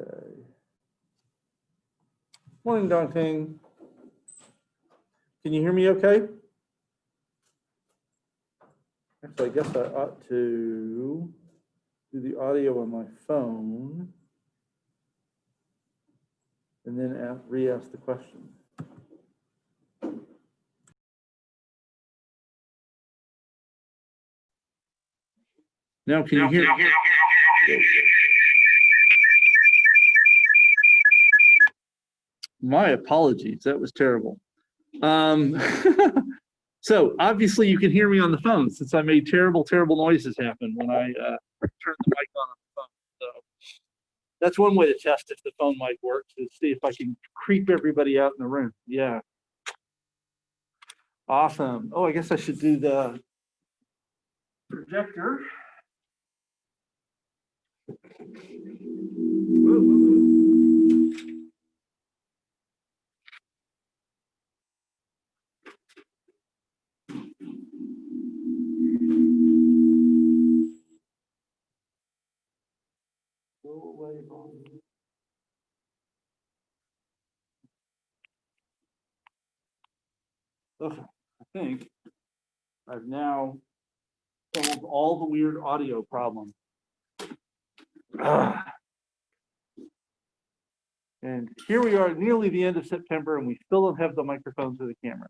Okay. Morning, Dongting. Can you hear me okay? Actually, I guess I ought to do the audio on my phone and then re-ask the question. Now, can you hear me? My apologies, that was terrible. So obviously you can hear me on the phone since I made terrible noises happen when I turned the mic on the phone. So that's one way to test if the phone mic works, is see if I can creep everybody out in the room. Yeah. Awesome. Oh, I guess I should do the projector. Whoa. Go away, Bob. Okay, I think I've now solved all the weird audio problems. And here we are, nearly the end of September, and we still don't have the microphones or the camera.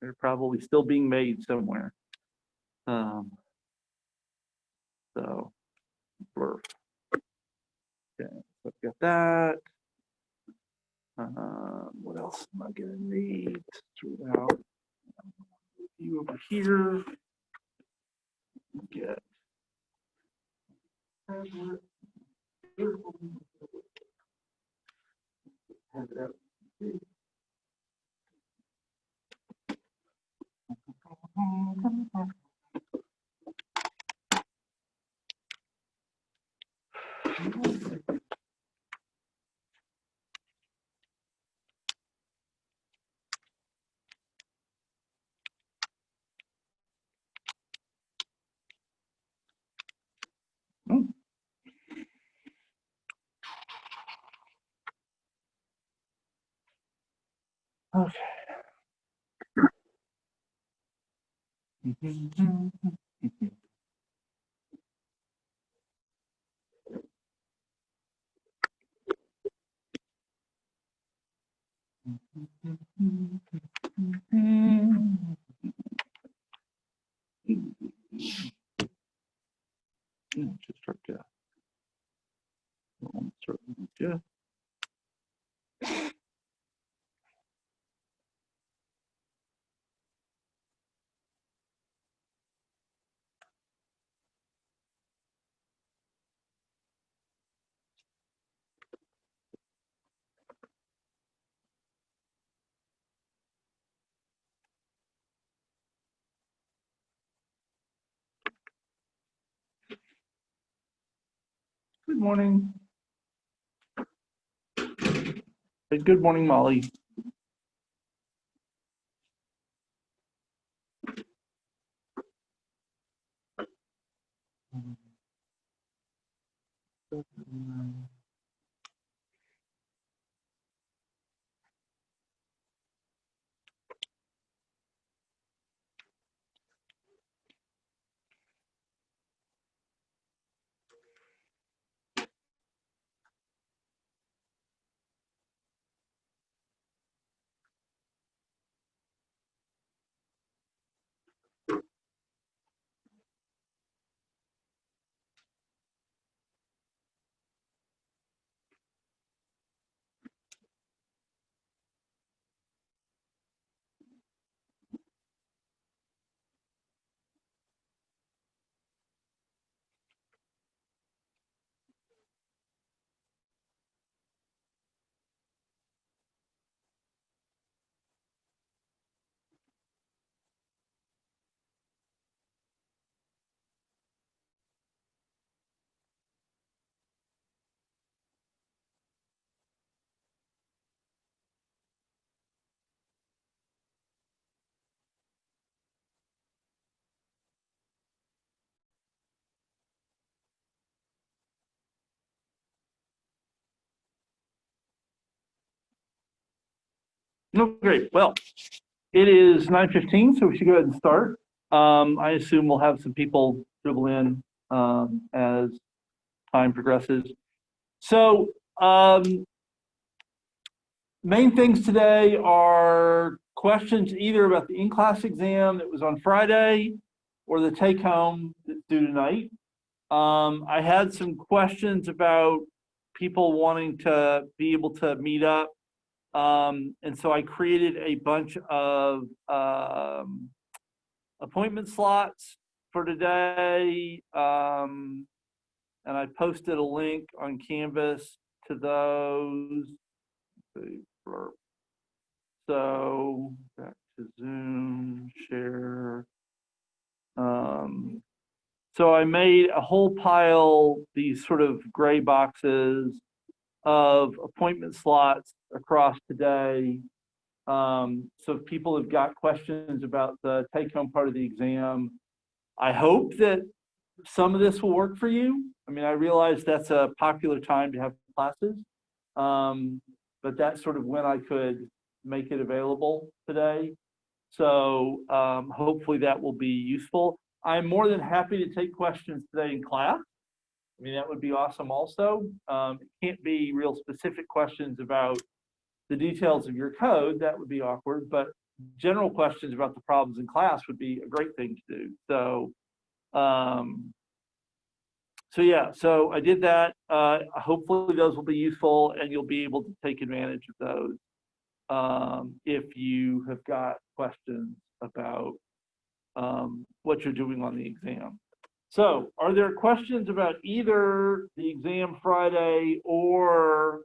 They're probably still being made somewhere. So, blurb. Okay, so I've got that. What else am I gonna need? Throughout you over here. Get. Okay. Just start to. Yeah. Good morning. Hey, good morning, Molly. No, great. Well, it is 9:15, so we should go ahead and start. I assume we'll have some people dribble in as time progresses. So, main things today are questions either about the in-class exam that was on Friday or the take-home that's due tonight. I had some questions about people wanting to be able to meet up. And so I created a bunch of appointment slots for today. And I posted a link on Canvas to those. So back to Zoom, share. So I made a whole pile, these sort of gray boxes of appointment slots across today. So if people have got questions about the take-home part of the exam, I hope that some of this will work for you. I mean, I realize that's a popular time to have classes, but that's sort of when I could make it available today. So hopefully that will be useful. I'm more than happy to take questions today in class. I mean, that would be awesome also. It can't be real specific questions about the details of your code. That would be awkward, but general questions about the problems in class would be a great thing to do. So, yeah, so I did that. Hopefully those will be useful and you'll be able to take advantage of those if you have got questions about what you're doing on the exam. So are there questions about either the exam Friday or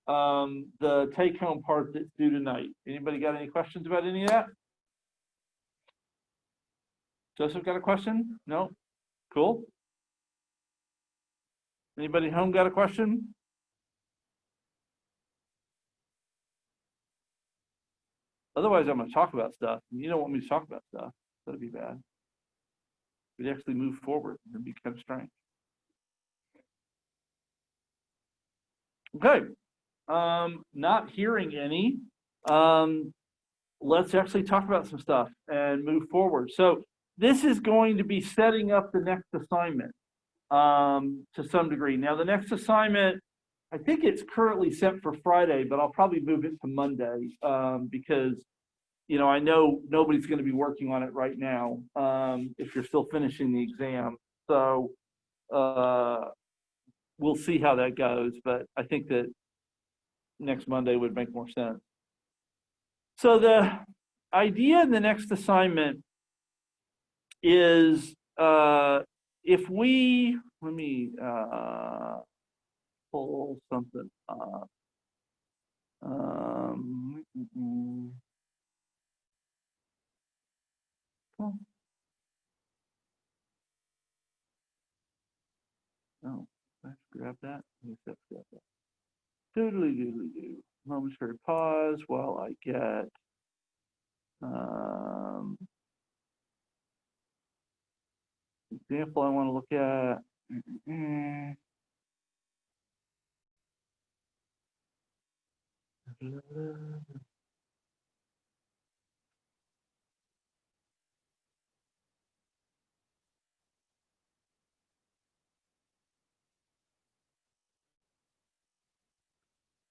the take-home part that's due tonight? Anybody got any questions about any of that? Joseph got a question? No? Cool. Anybody home got a question? Otherwise, I'm going to talk about stuff. You don't want me to talk about stuff. That'd be bad. We'd actually move forward. It'd be kind of strange. Okay. Not hearing any. Let's actually talk about some stuff and move forward. So this is going to be setting up the next assignment to some degree. Now, the next assignment, I think it's currently set for Friday, but I'll probably move it to Monday because, you know, I know nobody's going to be working on it right now if you're still finishing the exam. So we'll see how that goes, but I think that next Monday would make more sense. So the idea in the next assignment is if we, let me pull something up. Oh, let's grab that. Let's grab that. Doodly doodly doo. Momentary pause while I get example I want to look at.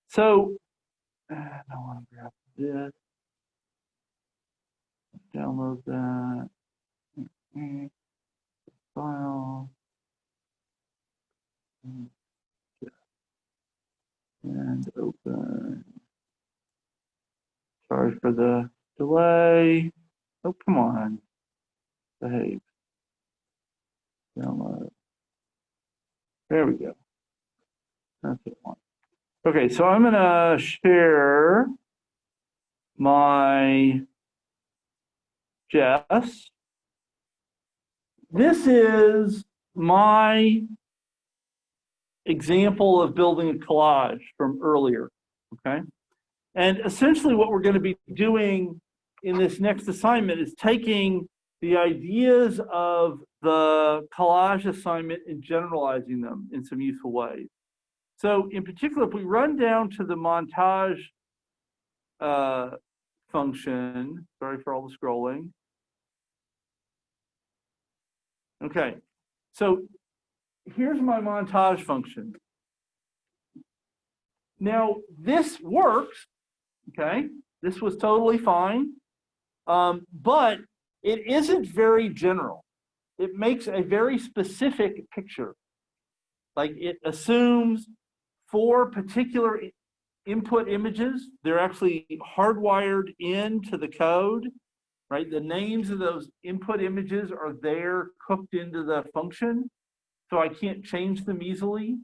So I want to grab this, download that file, and open. Sorry for the delay. Oh, come on. Behave. Download. There we go. That's what I want. Okay, so I'm going to share my Jess. This is my example of building a collage from earlier, okay? And essentially what we're going to be doing in this next assignment is taking the ideas of the collage assignment and generalizing them in some useful ways. So in particular, if we run down to the montage function. Sorry for all the scrolling. Okay, so here's my montage function. Now, this works, okay? This was totally fine, but it isn't very general. It makes a very specific picture. Like it assumes 4 particular input images. They're actually hardwired into the code, right? The names of those input images are there cooked into the function, so I can't change them easily.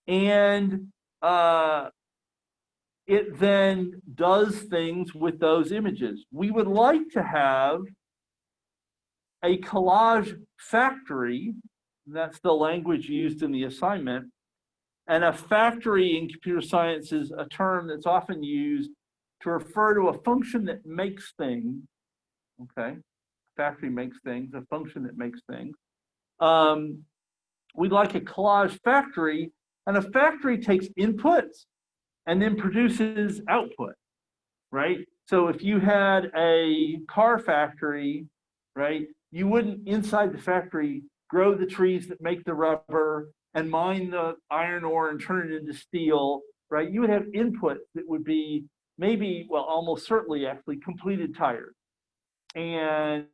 And it then does things with those images. We would like to have a collage factory. That's the language used in the assignment. And a factory in computer science is a term that's often used to refer to a function that makes things. Okay, factory makes things, a function that makes things. We'd like a collage factory, and a factory takes inputs and then produces output, right? So if you had a car factory, right, you wouldn't inside the factory grow the trees that make the rubber and mine the iron ore and turn it into steel, right? You would have input that would be maybe, well, almost certainly actually completed tires and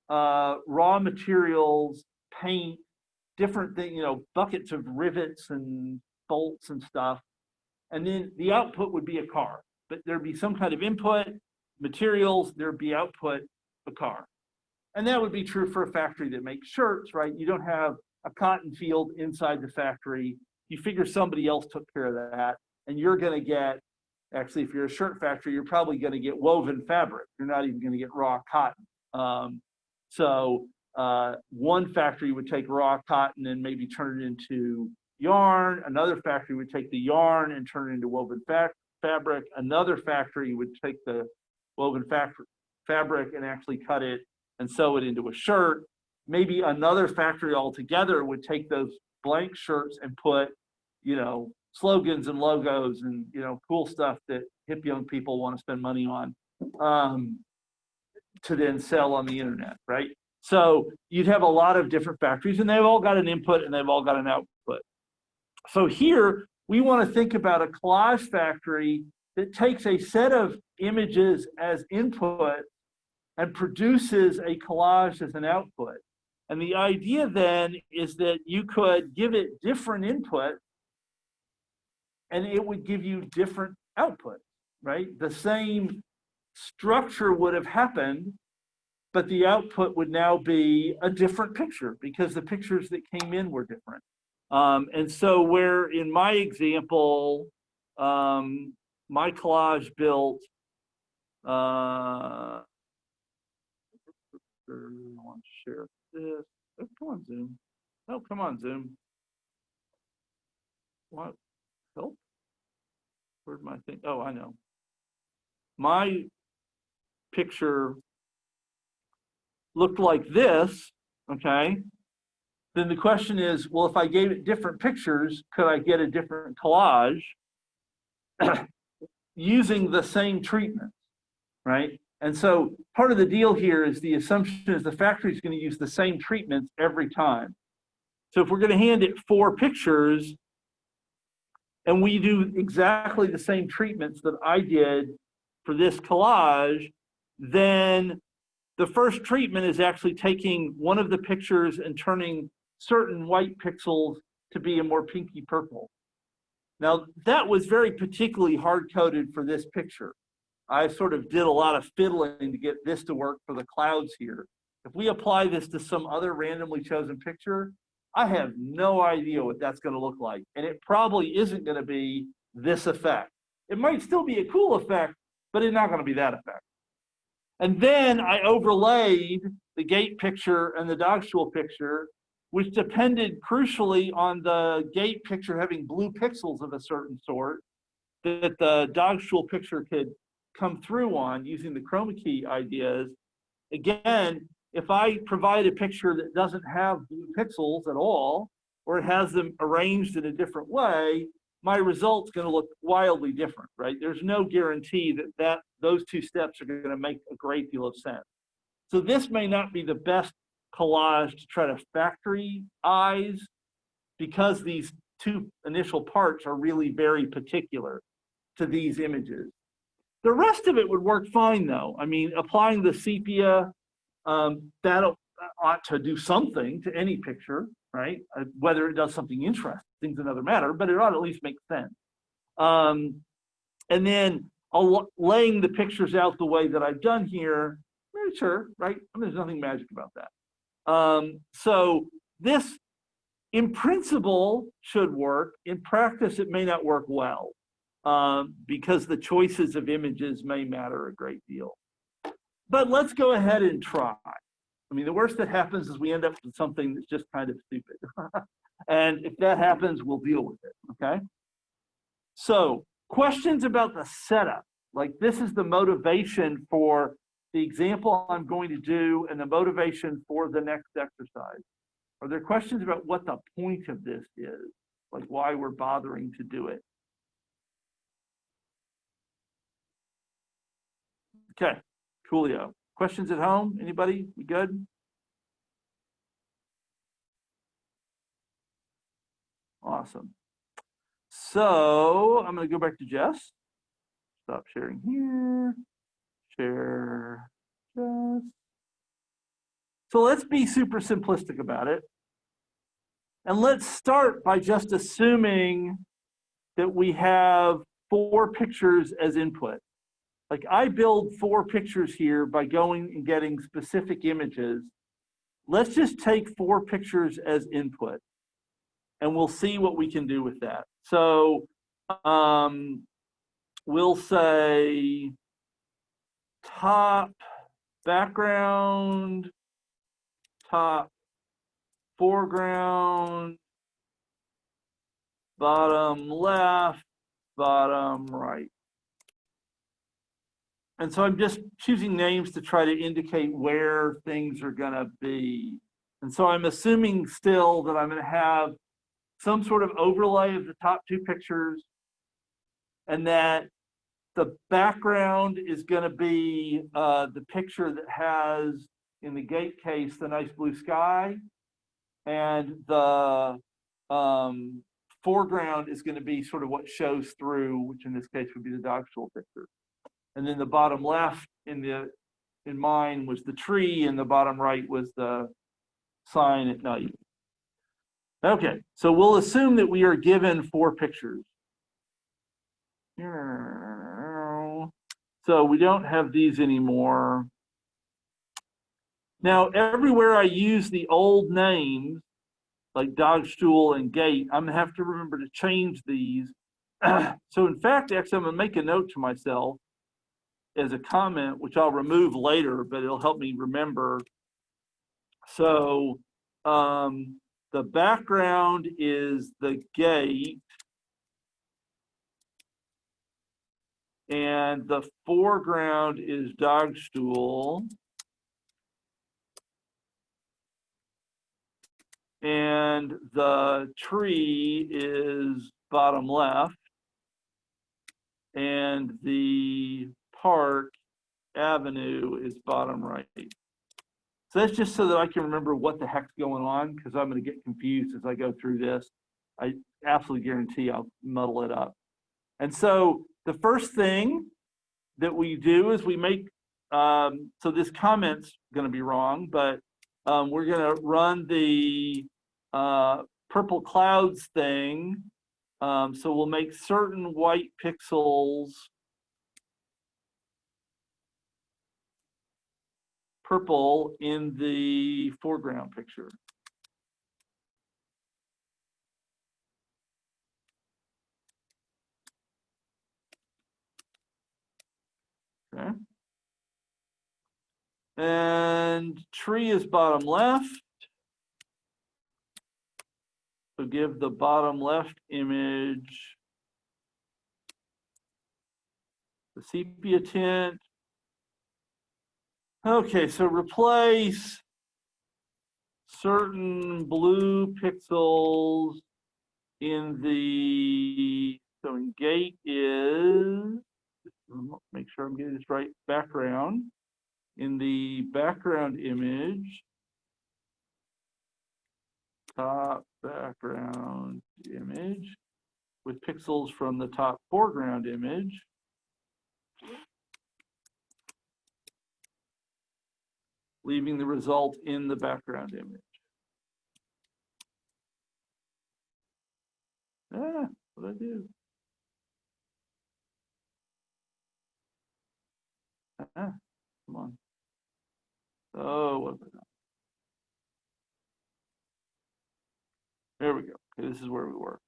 raw materials, paint, different things, buckets of rivets and bolts and stuff. And then the output would be a car, but there'd be some kind of input, materials, there'd be output, a car. And that would be true for a factory that makes shirts, right? You don't have a cotton field inside the factory. You figure somebody else took care of that, and you're going to get, actually, if you're a shirt factory, you're probably going to get woven fabric. You're not even going to get raw cotton. So one factory would take raw cotton and maybe turn it into yarn. Another factory would take the yarn and turn it into woven fabric. Another factory would take the woven fabric and actually cut it and sew it into a shirt. Maybe another factory altogether would take those blank shirts and put, slogans and logos and, cool stuff that hip young people want to spend money on to then sell on the internet, right? So you'd have a lot of different factories, and they've all got an input and they've all got an output. So here we want to think about a collage factory that takes a set of images as input and produces a collage as an output. And the idea then is that you could give it different input and it would give you different output, right? The same structure would have happened, but the output would now be a different picture because the pictures that came in were different. And so where in my example, my collage built, I want to share this. Oh, come on, Zoom. Oh, come on, Zoom. What? Help? Where'd my thing? Oh, I know. My picture looked like this, okay? Then the question is, well, if I gave it different pictures, could I get a different collage using the same treatment, right? And so part of the deal here is the assumption is the factory is going to use the same treatments every time. So if we're going to hand it 4 pictures and we do exactly the same treatments that I did for this collage, then the first treatment is actually taking one of the pictures and turning certain white pixels to be a more pinky purple. Now, that was very particularly hard-coded for this picture. I sort of did a lot of fiddling to get this to work for the clouds here. If we apply this to some other randomly chosen picture, I have no idea what that's going to look like. And it probably isn't going to be this effect. It might still be a cool effect, but it's not going to be that effect. And then I overlaid the gate picture and the dog stool picture, which depended crucially on the gate picture having blue pixels of a certain sort that the dog stool picture could come through on using the chroma key ideas. Again, if I provide a picture that doesn't have blue pixels at all, or it has them arranged in a different way, my result's going to look wildly different, right? There's no guarantee that those two steps are going to make a great deal of sense. So this may not be the best collage to try to factorize because these two initial parts are really very particular to these images. The rest of it would work fine though. I mean, applying the sepia, that ought to do something to any picture, right? Whether it does something interesting is another matter, but it ought to at least make sense. And then laying the pictures out the way that I've done here, sure, right? I mean, there's nothing magic about that. So this, in principle, should work. In practice, it may not work well because the choices of images may matter a great deal. But let's go ahead and try. I mean, the worst that happens is we end up with something that's just kind of stupid. And if that happens, we'll deal with it, okay? So questions about the setup. Like this is the motivation for the example I'm going to do and the motivation for the next exercise. Are there questions about what the point of this is? Like why we're bothering to do it? Okay, coolio. Questions at home? Anybody? We good? Awesome. So I'm going to go back to Jess. Stop sharing here. Share Jess. So let's be super simplistic about it. And let's start by just assuming that we have 4 pictures as input. Like I build 4 pictures here by going and getting specific images. Let's just take 4 pictures as input and we'll see what we can do with that. So we'll say top background, top foreground, bottom left, bottom right. And so I'm just choosing names to try to indicate where things are going to be. And so I'm assuming still that I'm going to have some sort of overlay of the top 2 pictures and that the background is going to be the picture that has, in the gate case, the nice blue sky. And the foreground is going to be sort of what shows through, which in this case would be the dog stool picture. And then the bottom left in mine was the tree, and the bottom right was the sign at night. Okay, so we'll assume that we are given 4 pictures. So we don't have these anymore. Now, everywhere I use the old names, like dog stool and gate, I'm gonna have to remember to change these. So in fact, actually, I'm gonna make a note to myself as a comment, which I'll remove later, but it'll help me remember. So the background is the gate, and the foreground is dog stool, and the tree is bottom left, and the park avenue is bottom right. So that's just so that I can remember what the heck's going on, because I'm going to get confused as I go through this. I absolutely guarantee I'll muddle it up. And so the first thing that we do is we make, so this comment's going to be wrong, but we're going to run the purple clouds thing. So we'll make certain white pixels purple in the foreground picture. Okay. And tree is bottom left. So give the bottom left image the sepia tint. Okay, so replace certain blue pixels in the, so in gate is, make sure I'm getting this right, background. In the background image, top background image with pixels from the top foreground image, leaving the result in the background image. Ah, what did I do? Ah, come on. Oh, what have I done? There we go. Okay, this is where we were.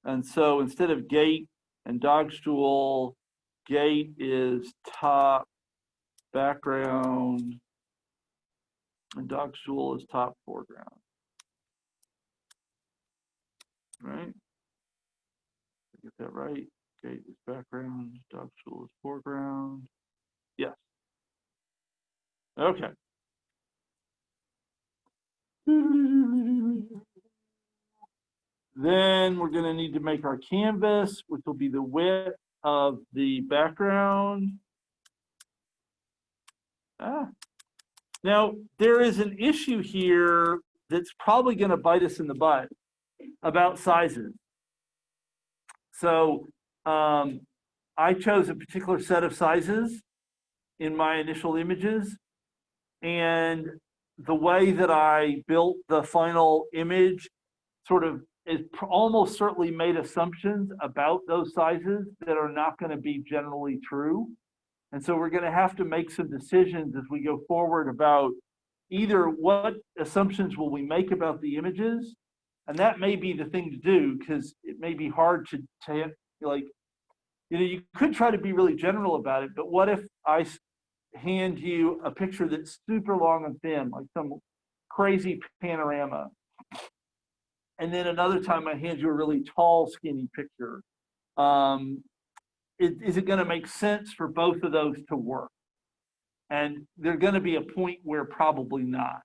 And so instead of gate and dog stool, gate is top background and dog stool is top foreground. Right? Get that right. Gate is background, dog stool is foreground. Yes. Okay. Then we're going to need to make our canvas, which will be the width of the background. Now, there is an issue here that's probably going to bite us in the butt about sizes. So I chose a particular set of sizes in my initial images. And the way that I built the final image sort of is almost certainly made assumptions about those sizes that are not going to be generally true. And so we're going to have to make some decisions as we go forward about either what assumptions will we make about the images, and that may be the thing to do because it may be hard to like, you know, you could try to be really general about it, but what if I hand you a picture that's super long and thin, like some crazy panorama, and then another time I hand you a really tall, skinny picture? Is it going to make sense for both of those to work? And there's going to be a point where probably not.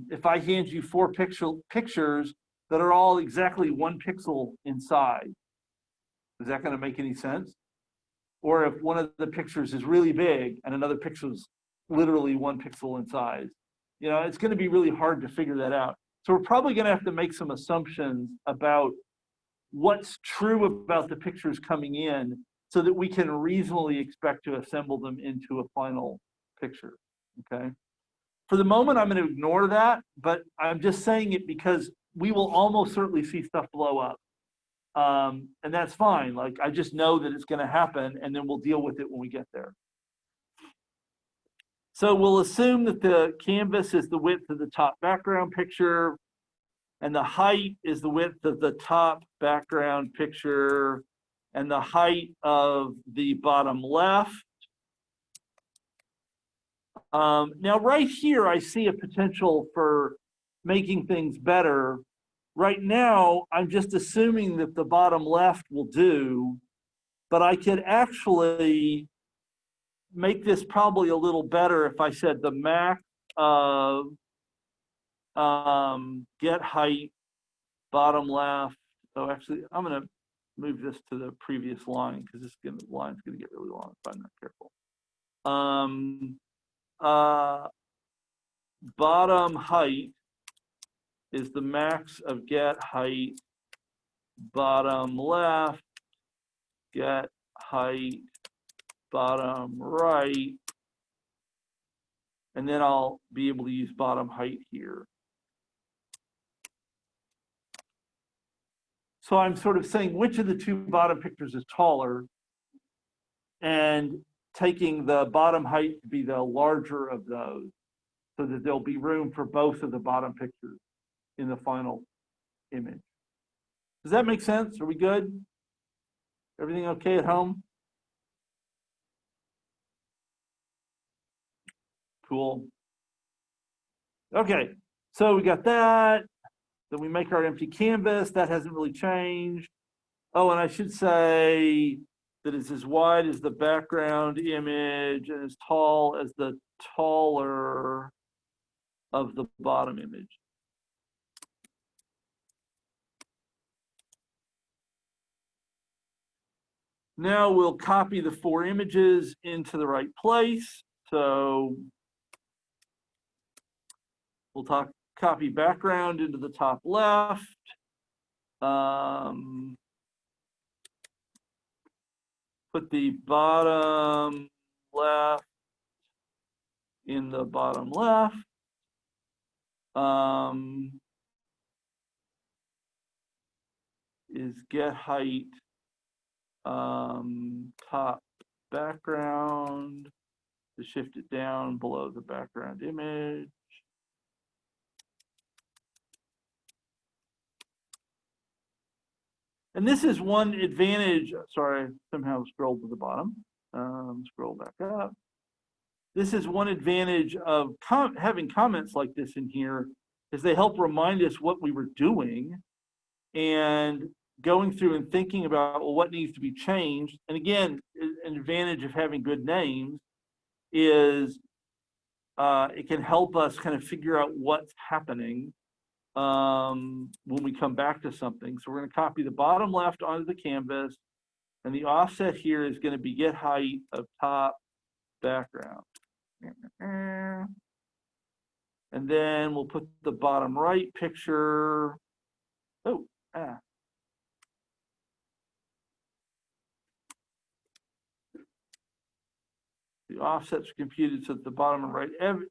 If I hand you four pictures that are all exactly 1 pixel in size, is that going to make any sense? Or if one of the pictures is really big and another picture is literally 1 pixel in size, you know, it's going to be really hard to figure that out. So we're probably going to have to make some assumptions about what's true about the pictures coming in so that we can reasonably expect to assemble them into a final picture, okay? For the moment, I'm going to ignore that, but I'm just saying it because we will almost certainly see stuff blow up. And that's fine. Like, I just know that it's going to happen, and then we'll deal with it when we get there. So we'll assume that the canvas is the width of the top background picture, and the height is the width of the top background picture, and the height of the bottom left. Now, right here, I see a potential for making things better. Right now, I'm just assuming that the bottom left will do, but I could actually make this probably a little better if I said the max of get height, bottom left. Oh, actually, I'm going to move this to the previous line because this line's going to get really long if I'm not careful. Bottom height is the max of get height, bottom left, get height, bottom right, and then I'll be able to use bottom height here. So I'm sort of saying which of the two bottom pictures is taller and taking the bottom height to be the larger of those so that there'll be room for both of the bottom pictures in the final image. Does that make sense? Are we good? Everything okay at home? Cool. Okay, so we got that. Then we make our empty canvas. That hasn't really changed. Oh, and I should say that it's as wide as the background image and as tall as the taller of the bottom image. Now we'll copy the 4 images into the right place. So we'll copy background into the top left. Put the bottom left in the bottom left. Is get height top background to shift it down below the background image. And this is one advantage. Sorry, I somehow scrolled to the bottom. Scroll back up. This is one advantage of having comments like this in here, is they help remind us what we were doing and going through and thinking about, well, what needs to be changed. And again, an advantage of having good names is it can help us kind of figure out what's happening when we come back to something. So we're going to copy the bottom left onto the canvas, and the offset here is going to be get height of top background. And then we'll put the bottom right picture. The offsets are computed so that the bottom and right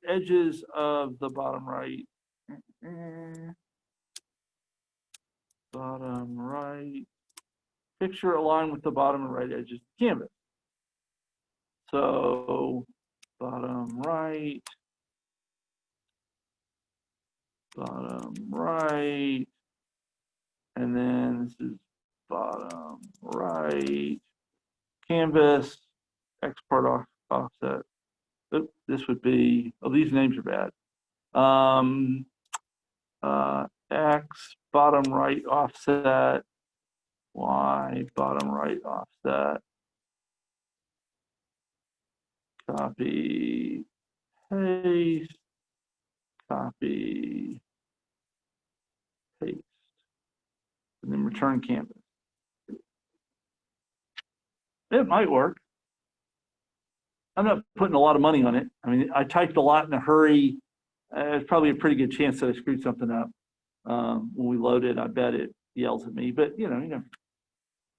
edges of the bottom right. Bottom right picture align with the bottom and right edges of the canvas. So bottom right, and then this is bottom right, canvas, export offset. Oops, this would be, oh, these names are bad. X, bottom right offset, Y, bottom right offset. Copy, paste, copy, paste, and then return canvas. It might work. I'm not putting a lot of money on it. I mean, I typed a lot in a hurry. There's probably a pretty good chance that I screwed something up. When we load it, I bet it yells at me, but you know.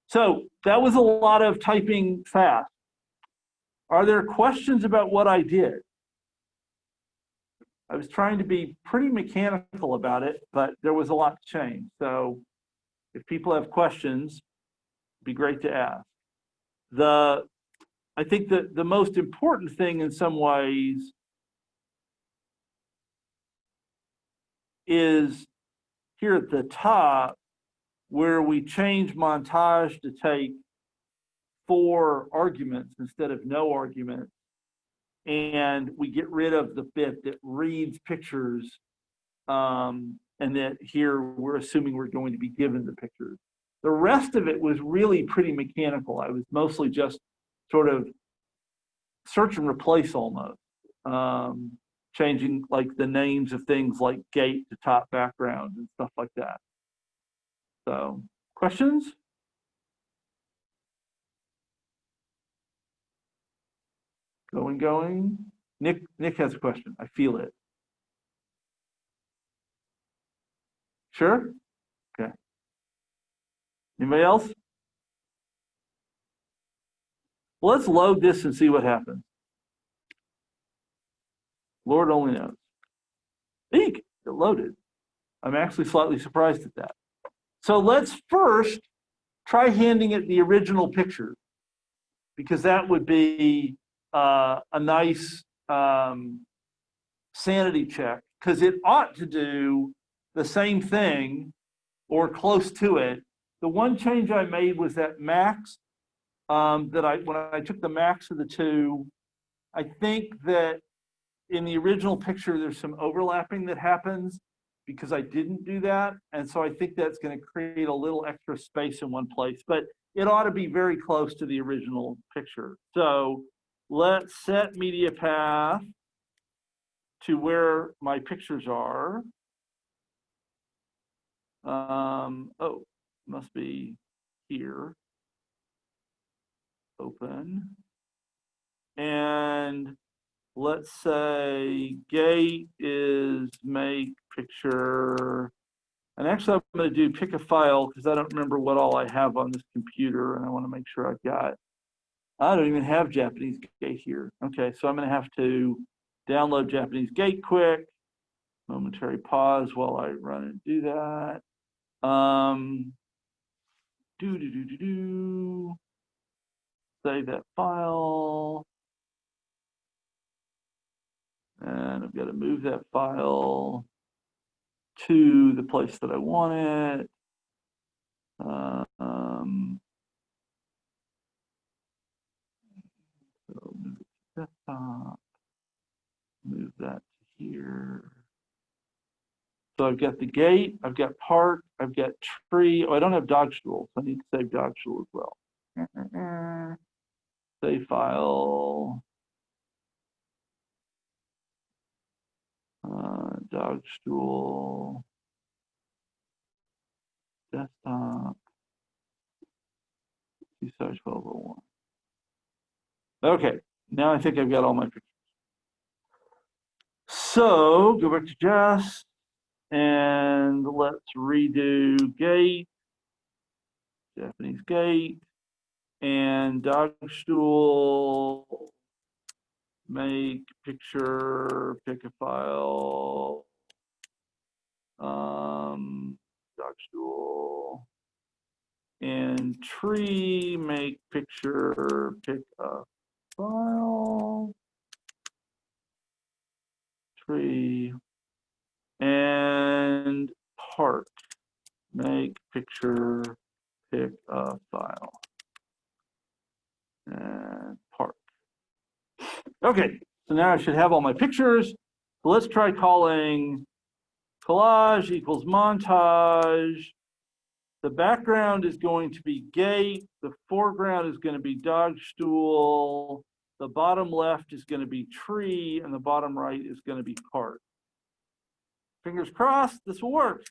So that was a lot of typing fast. Are there questions about what I did? I was trying to be pretty mechanical about it, but there was a lot to change. So if people have questions, it'd be great to ask. I think that the most important thing in some ways is here at the top, where we change montage to take 4 arguments instead of no arguments. And we get rid of the bit that reads pictures, and that here we're assuming we're going to be given the pictures. The rest of it was really pretty mechanical. I was mostly just sort of search and replace almost, changing like the names of things like gate to top background and stuff like that. So, questions? Going. Nick has a question. I feel it. Sure? Okay. Anybody else? Well, let's load this and see what happens. Lord only knows. Eek, it loaded. I'm actually slightly surprised at that. So let's first try handing it the original picture, because that would be a nice sanity check, because it ought to do the same thing or close to it. The one change I made was that max, when I took the max of the 2, I think that in the original picture, there's some overlapping that happens because I didn't do that. And so I think that's going to create a little extra space in one place, but it ought to be very close to the original picture. So let's set media path to where my pictures are. Oh, must be here. open. And let's say gate is make picture. And actually, I'm going to do pick a file because I don't remember what all I have on this computer, and I want to make sure I've got. I don't even have Japanese gate here. Okay, so I'm going to have to download Japanese gate quick. Momentary pause while I run and do that. Save that file. And I've got to move that file to the place that I want it. So move it to desktop, move that to here. So I've got the gate, I've got park, I've got tree. Oh, I don't have dog stool, so I need to save dog stool as well. Save file. Dog stool. Desktop. CSci 1201. Okay, now I think I've got all my pictures. So go back to Jess and let's redo gate, Japanese gate, and dog stool, make picture, pick a file, dog stool, and tree, make picture, pick a file, tree, and park, make picture, pick a file, and park. Okay, so now I should have all my pictures. So let's try calling collage equals montage. The background is going to be gate. The foreground is going to be dog stool. The bottom left is going to be tree, and the bottom right is going to be park. Fingers crossed, this will work. It's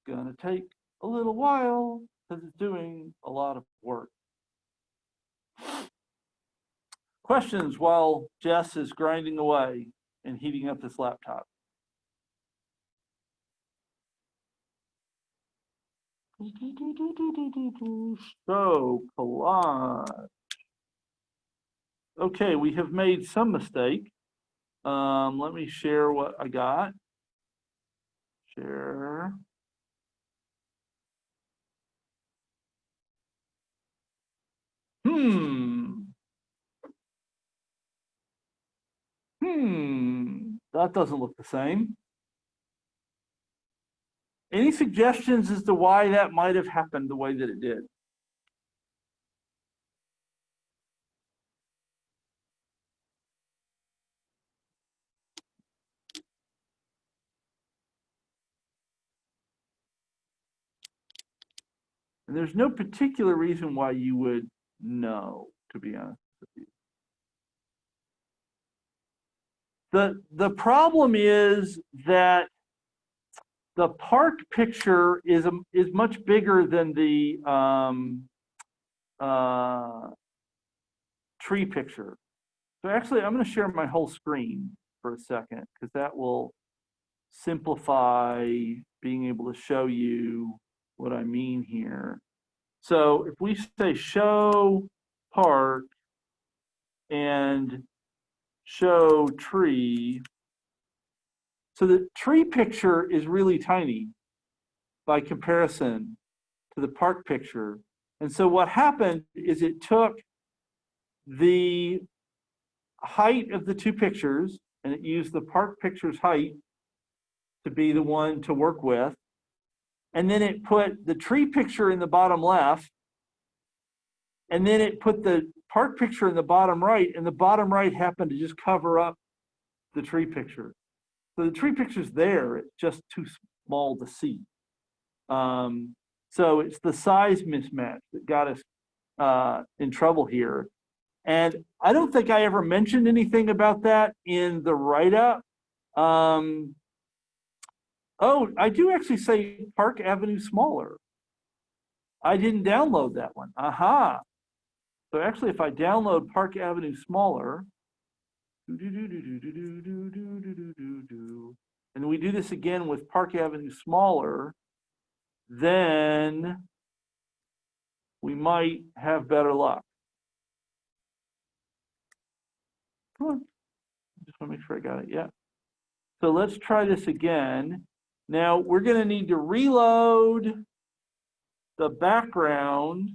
going to take a little while because it's doing a lot of work. Questions while Jess is grinding away and heating up this laptop? So, collage. Okay, we have made some mistake. Let me share what I got. Share. That doesn't look the same. Any suggestions as to why that might have happened the way that it did? And there's no particular reason why you would know, to be honest with you. The problem is that the park picture is much bigger than the tree picture. So actually, I'm going to share my whole screen for a second because that will simplify being able to show you what I mean here. So if we say show park and show tree, so the tree picture is really tiny by comparison to the park picture. And so what happened is it took the height of the two pictures and it used the park picture's height to be the one to work with. And then it put the tree picture in the bottom left. And then it put the park picture in the bottom right, and the bottom right happened to just cover up the tree picture. So the tree picture's there, it's just too small to see. So it's the size mismatch that got us in trouble here. And I don't think I ever mentioned anything about that in the write-up. Oh, I do actually say Park Avenue smaller. I didn't download that one. Aha. So actually, if I download Park Avenue Smaller, and we do this again with Park Avenue Smaller, then we might have better luck. Come on. Just want to make sure I got it. Yeah. So let's try this again. Now we're going to need to reload the background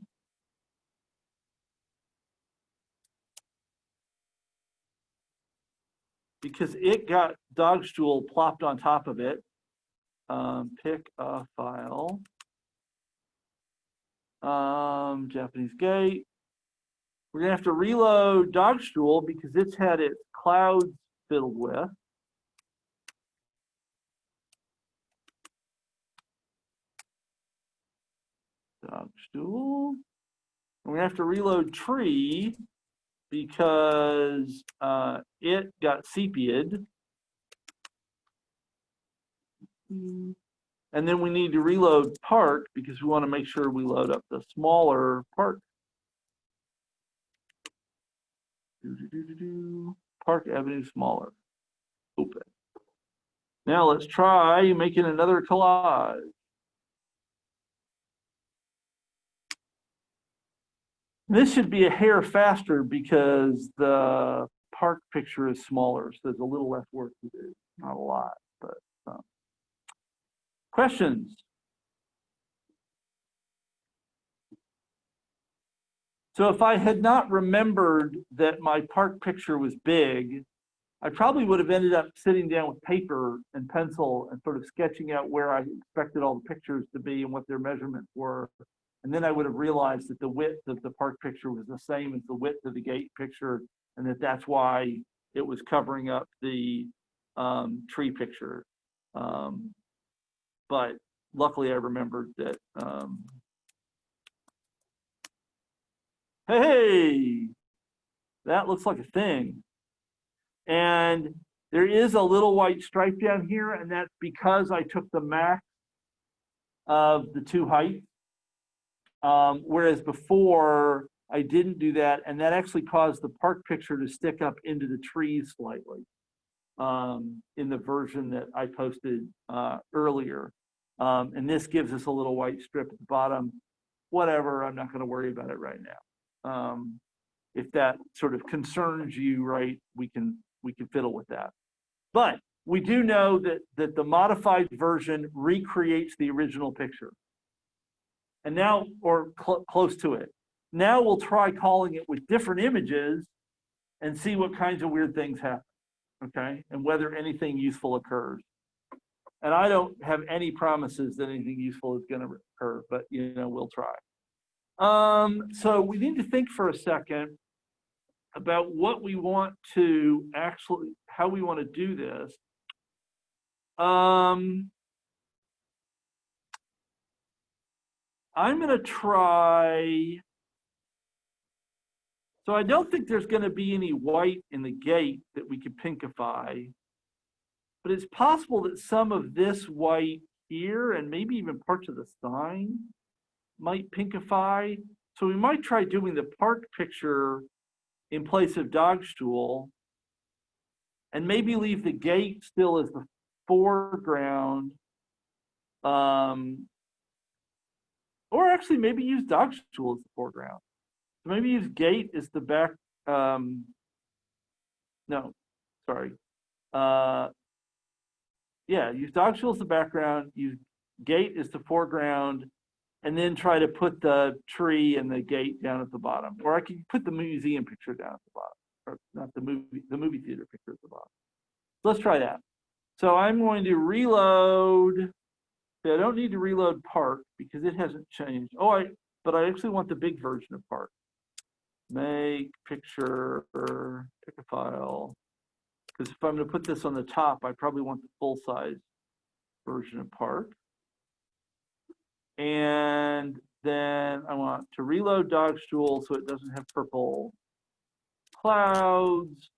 because it got dog stool plopped on top of it. Pick a file. Japanese gate. We're going to have to reload dog stool because it's had its clouds filled with. Dog stool. We're going to have to reload tree because it got sepia'd. And then we need to reload park because we want to make sure we load up the smaller park. Park Avenue Smaller. Open. Now let's try making another collage. This should be a hair faster because the park picture is smaller, so there's a little less work to do. Not a lot, but questions? So if I had not remembered that my park picture was big, I probably would have ended up sitting down with paper and pencil and sort of sketching out where I expected all the pictures to be and what their measurements were. And then I would have realized that the width of the park picture was the same as the width of the gate picture, and that's why it was covering up the tree picture. But luckily I remembered that. Hey, that looks like a thing. And there is a little white stripe down here, and that's because I took the max of the two heights. Whereas before I didn't do that, and that actually caused the park picture to stick up into the trees slightly in the version that I posted earlier. And this gives us a little white strip at the bottom. Whatever, I'm not going to worry about it right now. If that sort of concerns you, right, we can fiddle with that. But we do know that the modified version recreates the original picture. And now, or close to it. Now we'll try calling it with different images and see what kinds of weird things happen, okay? And whether anything useful occurs. And I don't have any promises that anything useful is going to occur, but we'll try. So we need to think for a second about what we want to actually, how we want to do this. I'm going to try, so I don't think there's going to be any white in the gate that we could pinkify, but it's possible that some of this white here and maybe even parts of the sign might pinkify. So we might try doing the park picture in place of dog stool and maybe leave the gate still as the foreground. Or actually maybe use dog stool as the foreground. So maybe use gate as the back. No, sorry. Yeah, use dog stool as the background, use gate as the foreground, and then try to put the tree and the gate down at the bottom. Or I could put the museum picture down at the bottom, or not the movie theater picture at the bottom. So let's try that. So I'm going to reload. I don't need to reload park because it hasn't changed. But I actually want the big version of park. Make picture, pick a file. Because if I'm going to put this on the top, I probably want the full size version of park. And then I want to reload dog stool so it doesn't have purple clouds.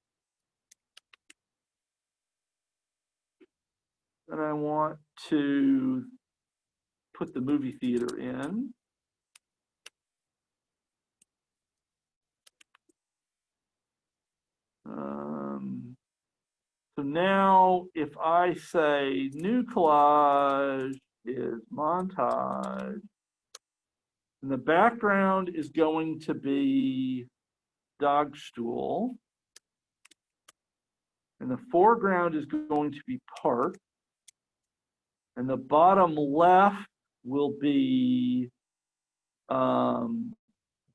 And I want to put the movie theater in. So now if I say new collage is montage, and the background is going to be dog stool, and the foreground is going to be park, and the bottom left will be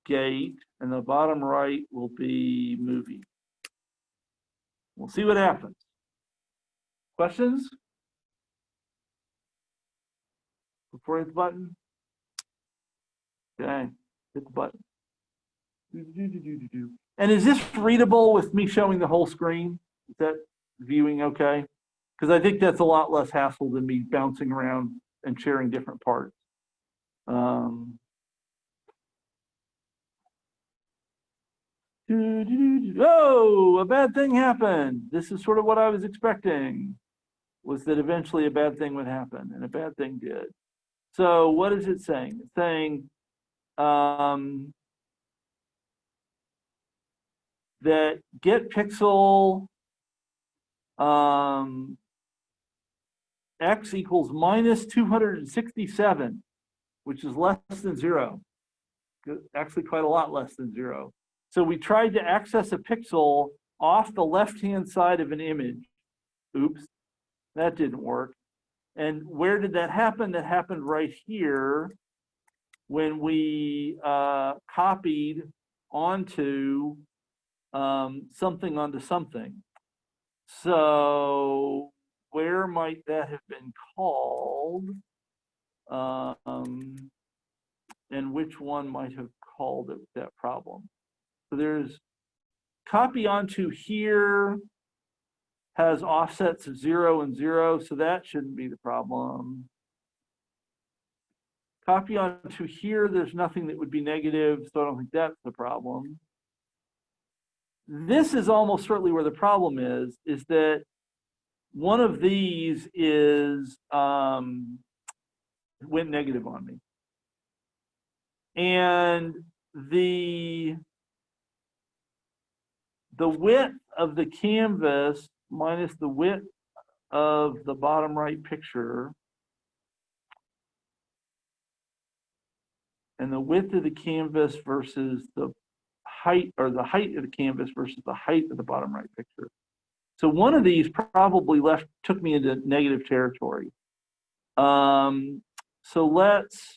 gate, and the bottom right will be movie. We'll see what happens. Questions? Before I hit the button? Okay, hit the button. And is this readable with me showing the whole screen? Is that viewing okay? Because I think that's a lot less hassle than me bouncing around and sharing different parts. Oh, a bad thing happened. This is sort of what I was expecting, was that eventually a bad thing would happen, and a bad thing did. So what is it saying? It's saying that get pixel x equals minus 267, which is less than 0. Actually quite a lot less than 0. So we tried to access a pixel off the left-hand side of an image. Oops, that didn't work. And where did that happen? That happened right here when we copied onto something onto something. So where might that have been called? And which one might have called it that problem? So there's copy onto here has offsets of 0 and 0, so that shouldn't be the problem. Copy onto here, there's nothing that would be negative, so I don't think that's the problem. This is almost certainly where the problem is that one of these is went negative on me. And the width of the canvas minus the width of the bottom right picture, and the width of the canvas versus the height, or the height of the canvas versus the height of the bottom right picture. So one of these probably took me into negative territory. So let's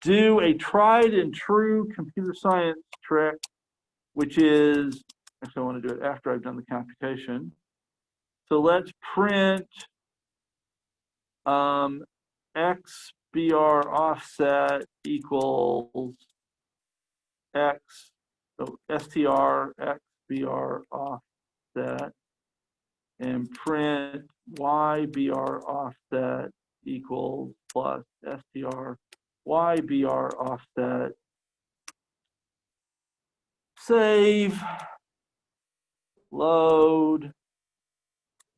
do a tried and true computer science trick, which is, actually I want to do it after I've done the computation. So let's print XBR offset equals X, so STR XBR offset, and print YBR offset equals plus STR YBR offset. Save, load,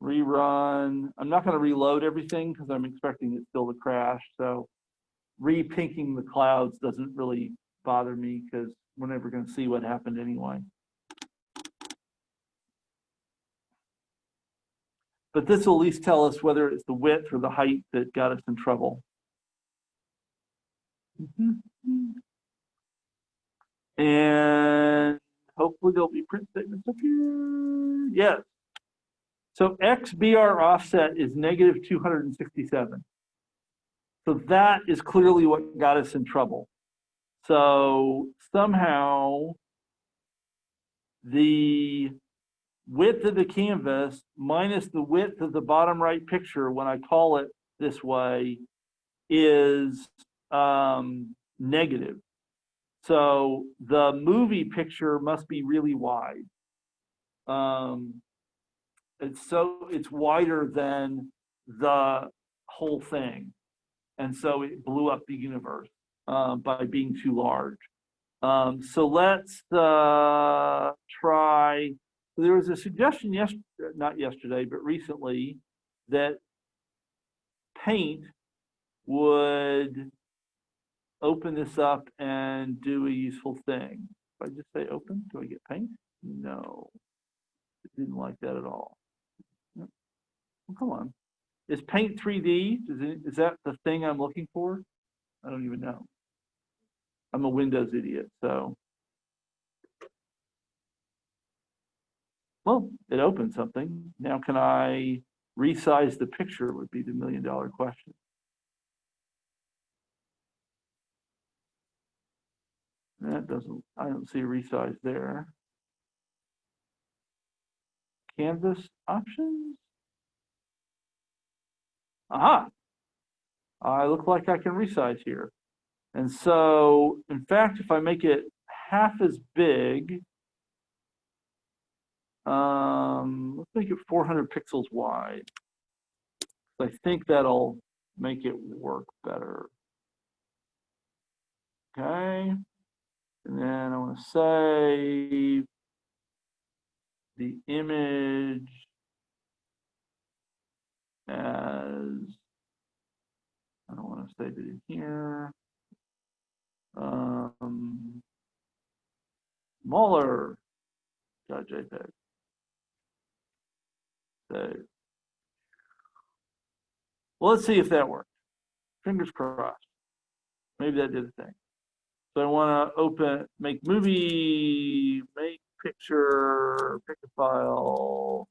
rerun. I'm not going to reload everything because I'm expecting it still to crash. So repinking the clouds doesn't really bother me because we're never going to see what happened anyway. But this will at least tell us whether it's the width or the height that got us in trouble. And hopefully there'll be print statements up here. Yes. So XBR offset is negative 267. So that is clearly what got us in trouble. So somehow the width of the canvas minus the width of the bottom right picture, when I call it this way, is negative. So the movie picture must be really wide. It's wider than the whole thing. And so it blew up the universe by being too large. So let's try. There was a suggestion not yesterday, but recently, that Paint would open this up and do a useful thing. If I just say open, do I get Paint? No, it didn't like that at all. Come on. Is Paint 3D, is that the thing I'm looking for? I don't even know. I'm a Windows idiot, so. Well, it opened something. Now can I resize the picture would be the million-dollar question. That doesn't, I don't see a resize there. Canvas options. Aha. I look like I can resize here. And so, in fact, if I make it half as big, let's make it 400 pixels wide. I think that'll make it work better. Okay. And then I want to save the image as, I don't want to save it in here. Smaller.jpg. Save. Well, let's see if that works. Fingers crossed. Maybe that did a thing. So I want to open, make movie, make picture, pick a file.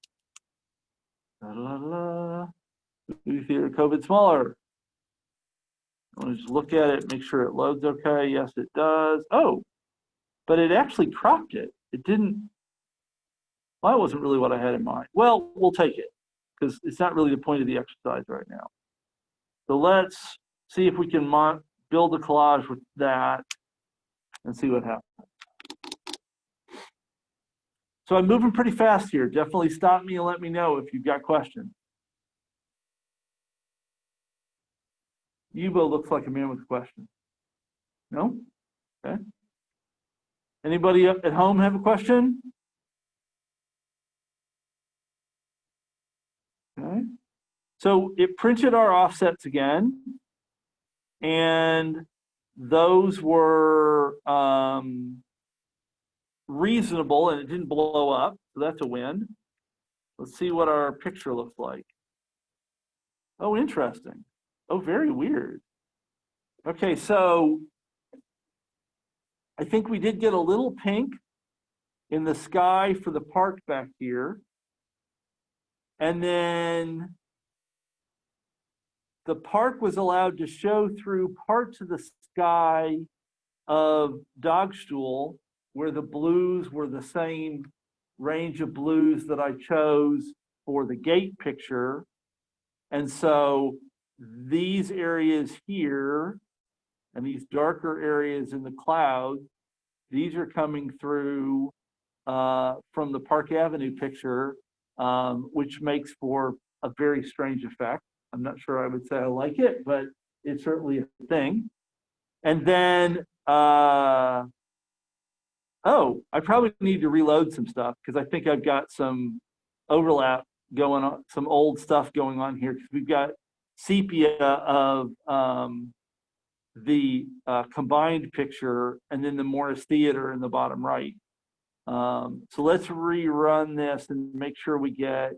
Movie theater COVID smaller. I want to just look at it, make sure it loads okay. Yes, it does. Oh, but it actually cropped it. It didn't. Well, that wasn't really what I had in mind. Well, we'll take it because it's not really the point of the exercise right now. So let's see if we can build a collage with that and see what happens. So I'm moving pretty fast here. Definitely stop me and let me know if you've got questions. Yubo looks like a man with a question. No? Okay. Anybody at home have a question? Okay. So it printed our offsets again, and those were reasonable, and it didn't blow up, so that's a win. Let's see what our picture looks like. Oh, interesting. Oh, very weird. Okay, so I think we did get a little pink in the sky for the park back here. And then the park was allowed to show through parts of the sky of Dogstool where the blues were the same range of blues that I chose for the gate picture. And so these areas here and these darker areas in the cloud, these are coming through from the Park Avenue picture, which makes for a very strange effect. I'm not sure I would say I like it, but it's certainly a thing. And then, oh, I probably need to reload some stuff because I think I've got some overlap going on, some old stuff going on here because we've got sepia of the combined picture and then the Morris Theater in the bottom right. So let's rerun this and make sure we get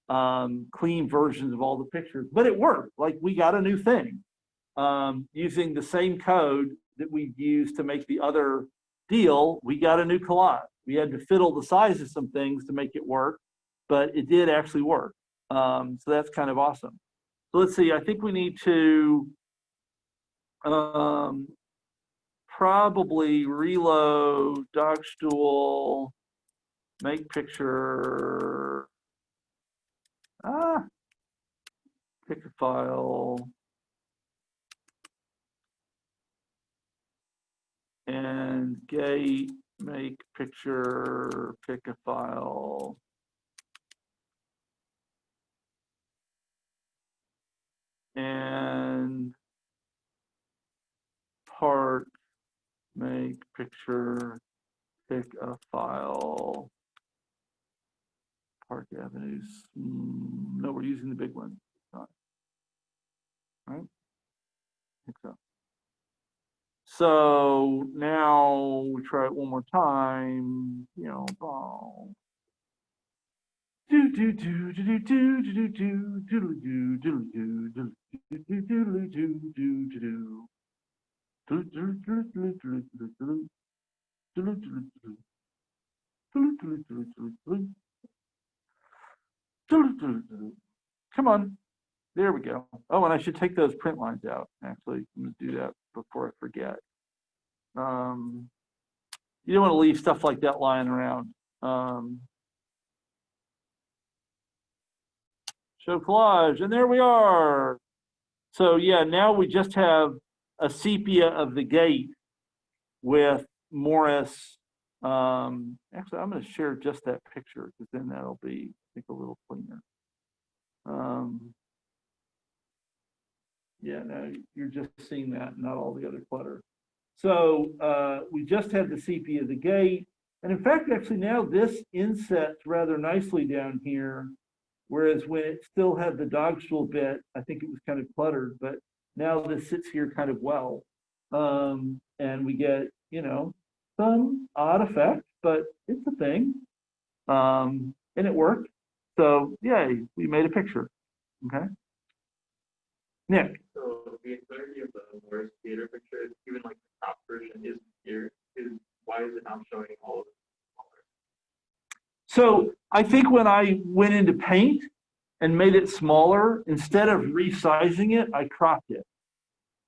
clean versions of all the pictures. But it worked. Like we got a new thing using the same code that we used to make the other deal. We got a new collage. We had to fiddle the size of some things to make it work, but it did actually work. So that's kind of awesome. So let's see. I think we need to probably reload Dogstool, make picture, pick a file, and gate, make picture, pick a file. And park, make picture, pick a file. Park Avenues. No, we're using the big one. All right. I think so. So now we try it one more time. You know, Come on. There we go. Oh, and I should take those print lines out. Actually, I'm going to do that before I forget. You don't want to leave stuff like that lying around. Show collage, and there we are. So yeah, now we just have a sepia of the gate with Morris. Actually, I'm going to share just that picture because then that'll be, I think, a little cleaner. Yeah, no, you're just seeing that, not all the other clutter. So we just had the sepia of the gate. And in fact, actually now this insets rather nicely down here. Whereas when it still had the dog stool bit, I think it was kind of cluttered, but now this sits here kind of well. And we get, you know, some odd effect, but it's a thing. And it worked. So yay, we made a picture. Okay. Nick. So the entirety of the Morris Theater picture, even like the top version is here. Why is it not showing all of it? So I think when I went into Paint and made it smaller, instead of resizing it, I cropped it.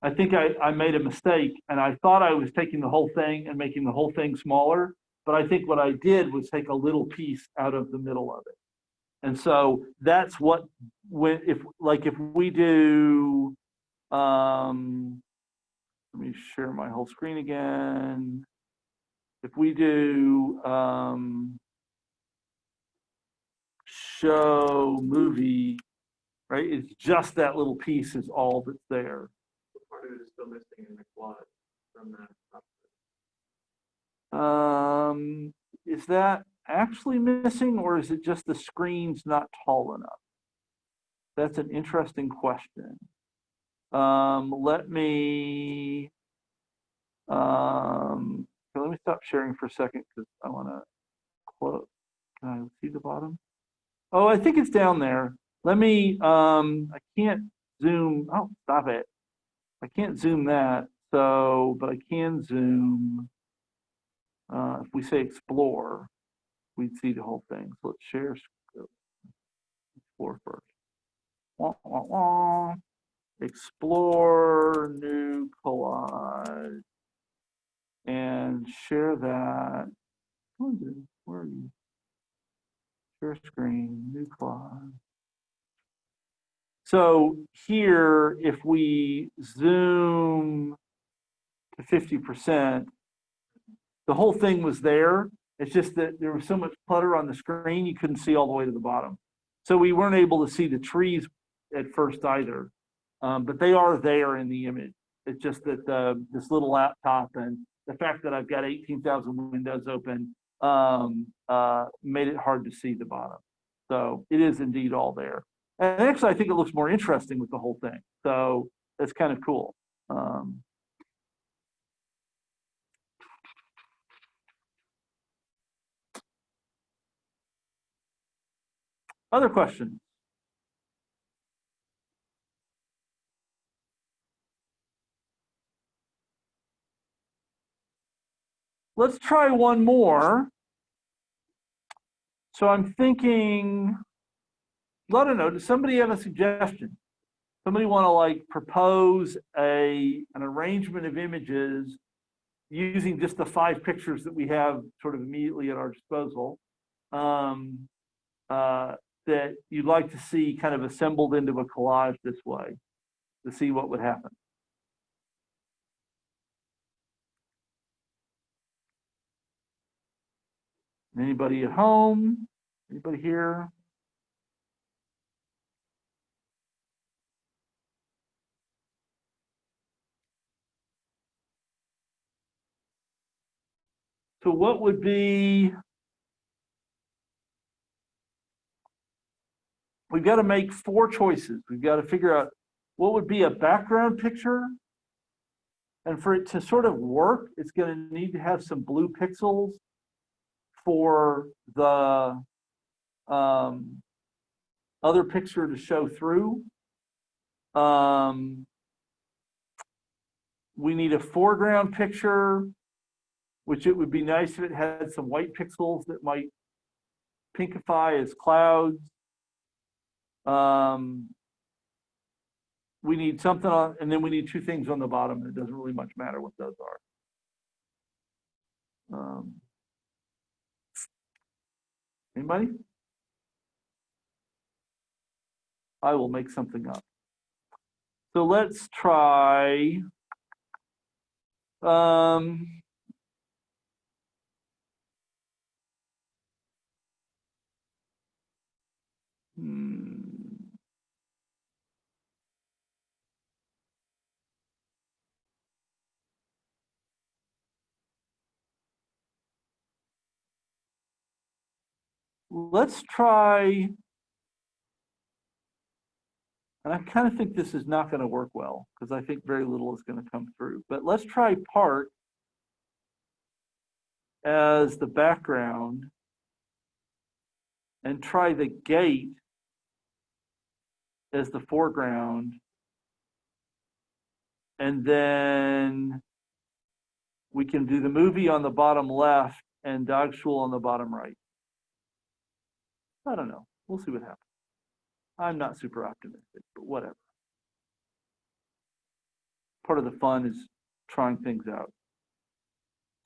I think I made a mistake, and I thought I was taking the whole thing and making the whole thing smaller, but I think what I did was take a little piece out of the middle of it. And so that's what, if we do, let me share my whole screen again. If we do show movie, right? It's just that little piece is all that's there. Part of it is still missing in the quad from that. Is that actually missing, or is it just the screen's not tall enough? That's an interesting question. Let me stop sharing for a second because I want to close. Can I see the bottom? Oh, I think it's down there. Let me, I can't zoom. Oh, stop it. I can't zoom that. So, but I can zoom. If we say explore, we'd see the whole thing. So let's share explore first. Wah, wah, wah. Explore new collage and share that. Where are you? Share screen, new collage. So here, if we zoom to 50%, the whole thing was there. It's just that there was so much clutter on the screen, you couldn't see all the way to the bottom. So we weren't able to see the trees at first either, but they are there in the image. It's just that this little laptop and the fact that I've got 18,000 windows open made it hard to see the bottom. So it is indeed all there. And actually, I think it looks more interesting with the whole thing. So that's kind of cool. Other questions? Let's try one more. So I'm thinking, let us know, does somebody have a suggestion? Somebody want to like propose an arrangement of images using just the 5 pictures that we have sort of immediately at our disposal that you'd like to see kind of assembled into a collage this way to see what would happen. Anybody at home? Anybody here? So what would be, we've got to make 4 choices. We've got to figure out what would be a background picture. And for it to sort of work, it's going to need to have some blue pixels for the other picture to show through. We need a foreground picture, which it would be nice if it had some white pixels that might pinkify as clouds. We need something on, and then we need two things on the bottom. It doesn't really much matter what those are. Anybody? I will make something up. So let's try. Let's try, and I kind of think this is not going to work well because I think very little is going to come through, but let's try park as the background and try the gate as the foreground. And then we can do the movie on the bottom left and Dog School on the bottom right. I don't know. We'll see what happens. I'm not super optimistic, but whatever. Part of the fun is trying things out.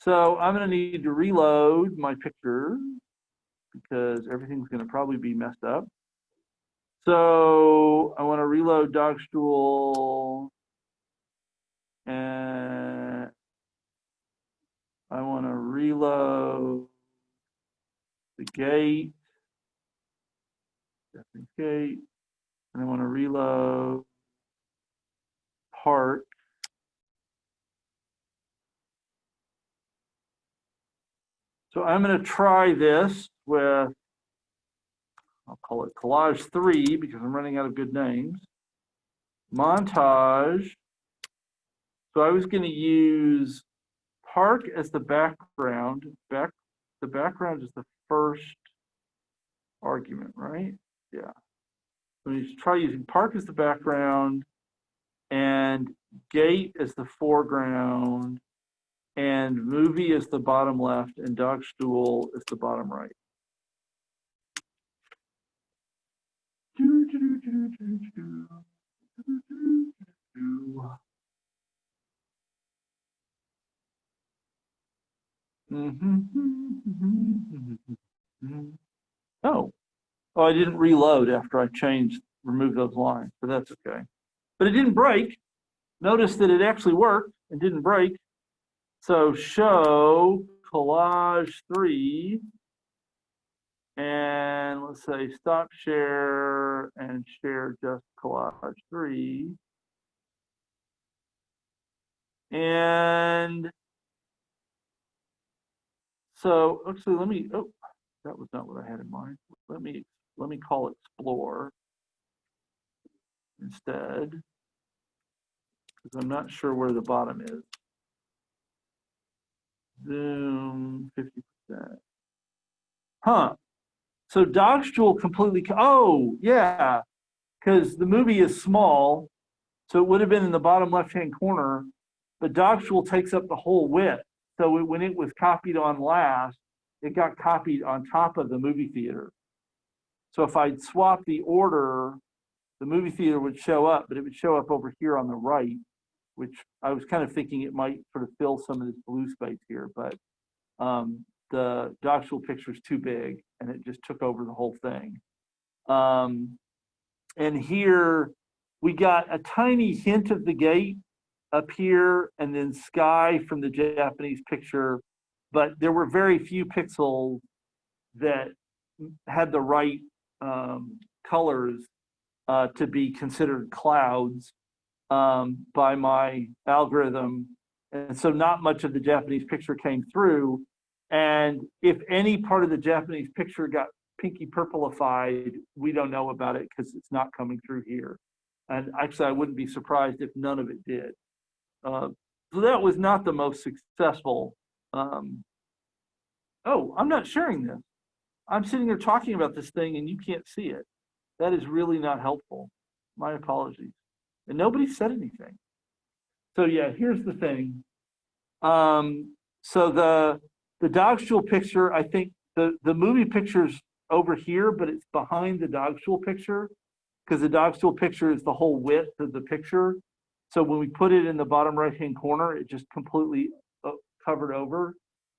So I'm going to need to reload my picture because everything's going to probably be messed up. So I want to reload Dog Stool, and I want to reload the gate, and I want to reload park. So I'm going to try this with, I'll call it collage 3 because I'm running out of good names. Montage. So I was going to use park as the background. The background is the first argument, right? Yeah. So you try using park as the background and gate as the foreground and movie is the bottom left and Dog Stool is the bottom right. Oh, I didn't reload after I removed those lines, but that's okay. But it didn't break. Notice that it actually worked and didn't break. So show collage 3, and let's say stop share and share just collage 3. And so actually that was not what I had in mind. Let me call explore instead, because I'm not sure where the bottom is. Zoom 50%. Huh. So Dog Stool completely, oh yeah, because the movie is small, so it would have been in the bottom left-hand corner, but Dog Stool takes up the whole width. So when it was copied on last, it got copied on top of the movie theater. So if I'd swap the order, the movie theater would show up, but it would show up over here on the right, which I was kind of thinking it might sort of fill some of this blue space here, but the Dog Stool picture is too big and it just took over the whole thing. And here we got a tiny hint of the gate up here and then sky from the Japanese picture, but there were very few pixels that had the right colors to be considered clouds by my algorithm. And so not much of the Japanese picture came through. And if any part of the Japanese picture got pinky purplified, we don't know about it because it's not coming through here. And actually, I wouldn't be surprised if none of it did. So that was not the most successful. Oh, I'm not sharing this. I'm sitting here talking about this thing and you can't see it. That is really not helpful. My apologies. And nobody said anything. So yeah, here's the thing. So the Dogstool picture, I think the movie picture's over here, but it's behind the Dogstool picture because the Dogstool picture is the whole width of the picture. So when we put it in the bottom right-hand corner, it just completely covered over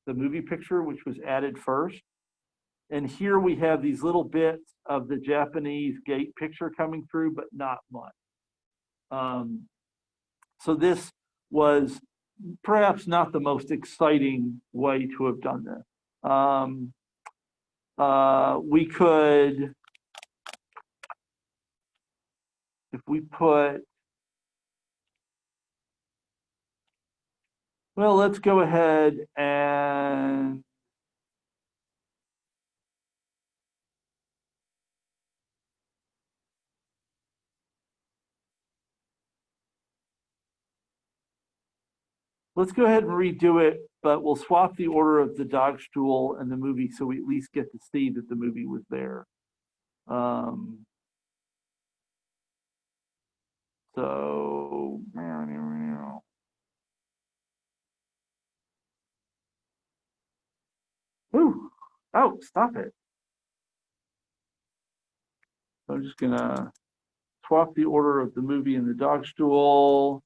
the movie picture, which was added first. And here we have these little bits of the Japanese gate picture coming through, but not much. So this was perhaps not the most exciting way to have done this. We could, if we put, well, let's go ahead and let's go ahead and redo it, but we'll swap the order of the Dogstool and the movie so we at least get to see that the movie was there. So, whew. Oh, stop it. So I'm just gonna swap the order of the movie and the Dogstool.